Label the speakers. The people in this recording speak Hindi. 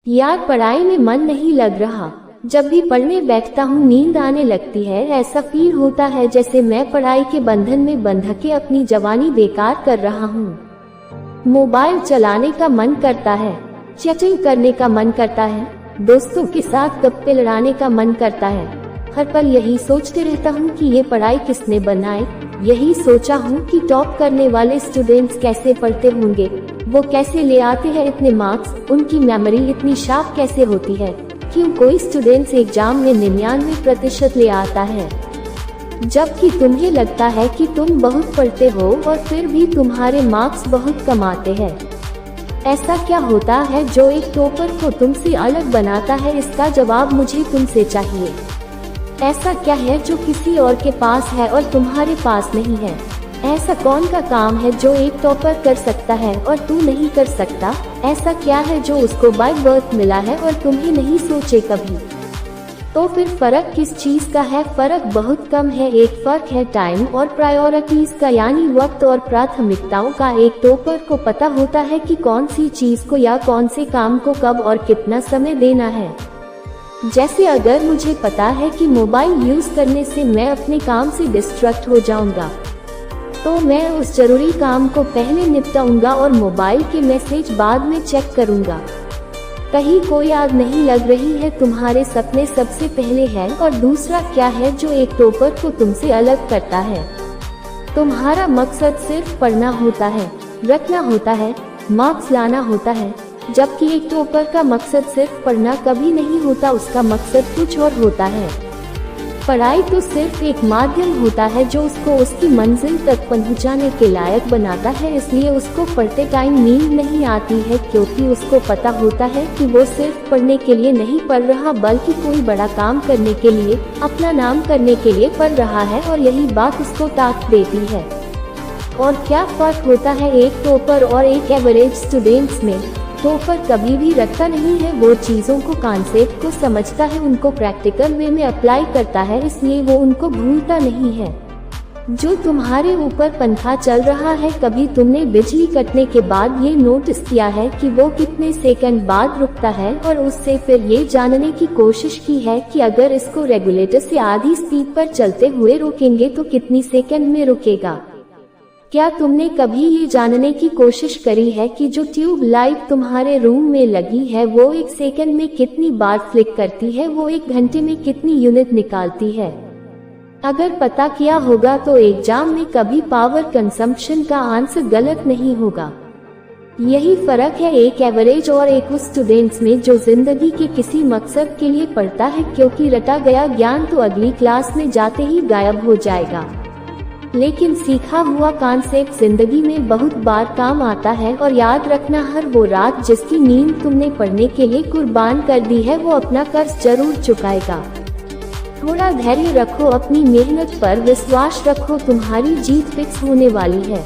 Speaker 1: यार पढ़ाई में मन नहीं लग रहा। जब भी पढ़ने बैठता हूँ नींद आने लगती है। ऐसा फील होता है जैसे मैं पढ़ाई के बंधन में बंध के अपनी जवानी बेकार कर रहा हूँ। मोबाइल चलाने का मन करता है, चैटिंग करने का मन करता है, दोस्तों के साथ गप्पे लड़ाने का मन करता है। हर पल यही सोचते रहता हूँ कि ये पढ़ाई किसने बनाई। यही सोचा हूँ कि टॉप करने वाले स्टूडेंट्स कैसे पढ़ते होंगे, वो कैसे ले आते हैं इतने मार्क्स, उनकी मेमोरी इतनी शार्प कैसे होती है। क्यों कोई स्टूडेंट्स एग्जाम में 99% ले आता है, जबकि तुम्हें लगता है कि तुम बहुत पढ़ते हो और फिर भी तुम्हारे मार्क्स बहुत कम आते हैं। ऐसा क्या होता है जो एक टॉपर को तुमसे अलग बनाता है? इसका जवाब मुझे तुमसे चाहिए। ऐसा क्या है जो किसी और के पास है और तुम्हारे पास नहीं है? ऐसा कौन का काम है जो एक टॉपर कर सकता है और तू नहीं कर सकता? ऐसा क्या है जो उसको बाय बर्थ मिला है और तुम्हें नहीं सोचे कभी? तो फिर फर्क किस चीज का है? फर्क बहुत कम है। एक फर्क है टाइम और प्रायोरिटीज का, यानी वक्त और प्राथमिकताओं का। एक टॉपर को पता होता है कि कौन सी चीज को या कौन से काम को कब और कितना समय देना है। जैसे अगर मुझे पता है कि मोबाइल यूज करने से मैं अपने काम से डिस्ट्रैक्ट हो जाऊंगा, तो मैं उस जरूरी काम को पहले निपटाऊंगा और मोबाइल के मैसेज बाद में चेक करूंगा। कहीं कोई आग नहीं लग रही है, तुम्हारे सपने सबसे पहले हैं। और दूसरा क्या है जो एक टॉपर को तुमसे अलग करता है? तुम्हारा मकसद सिर्फ पढ़ना होता है, रखना होता है, मार्क्स लाना होता है, जबकि एक टॉपर का मकसद सिर्फ पढ़ना कभी नहीं होता, उसका मकसद कुछ और होता है। पढ़ाई तो सिर्फ एक माध्यम होता है जो उसको उसकी मंजिल तक पहुंचाने के लायक बनाता है। इसलिए उसको पढ़ते टाइम नींद नहीं आती है, क्योंकि उसको पता होता है कि वो सिर्फ पढ़ने के लिए नहीं पढ़ रहा, बल्कि कोई बड़ा काम करने के लिए, अपना नाम करने के लिए पढ़ रहा है। और यही बात उसको ताकत देती है। और क्या फर्क होता है एक टॉपर और एक एवरेज स्टूडेंट्स में? टॉपर कभी भी रखता नहीं है, वो चीजों को, कॉन्सेप्ट को समझता है, उनको प्रैक्टिकल वे में अप्लाई करता है, इसलिए वो उनको भूलता नहीं है। जो तुम्हारे ऊपर पंखा चल रहा है, कभी तुमने बिजली कटने के बाद ये नोटिस किया है कि वो कितने सेकंड बाद रुकता है? और उससे फिर ये जानने की कोशिश की है कि अगर इसको रेगुलेटर से आधी स्पीड पर चलते हुए रोकेंगे तो कितनी सेकंड में रुकेगा? क्या तुमने कभी ये जानने की कोशिश करी है कि जो ट्यूब लाइट तुम्हारे रूम में लगी है वो एक सेकंड में कितनी बार फ्लिक करती है, वो एक घंटे में कितनी यूनिट निकालती है? अगर पता किया होगा तो एग्जाम में कभी पावर कंजम्पशन का आंसर गलत नहीं होगा। यही फर्क है एक एवरेज और एक उस स्टूडेंट्स में जो जिंदगी के किसी मकसद के लिए पढ़ता है, क्योंकि रटा गया ज्ञान तो अगली क्लास में जाते ही गायब हो जाएगा, लेकिन सीखा हुआ कॉन्सेप्ट जिंदगी में बहुत बार काम आता है। और याद रखना, हर वो रात जिसकी नींद तुमने पढ़ने के लिए कुर्बान कर दी है, वो अपना कर्ज जरूर चुकाएगा। थोड़ा धैर्य रखो, अपनी मेहनत पर विश्वास रखो, तुम्हारी जीत फिक्स होने वाली है।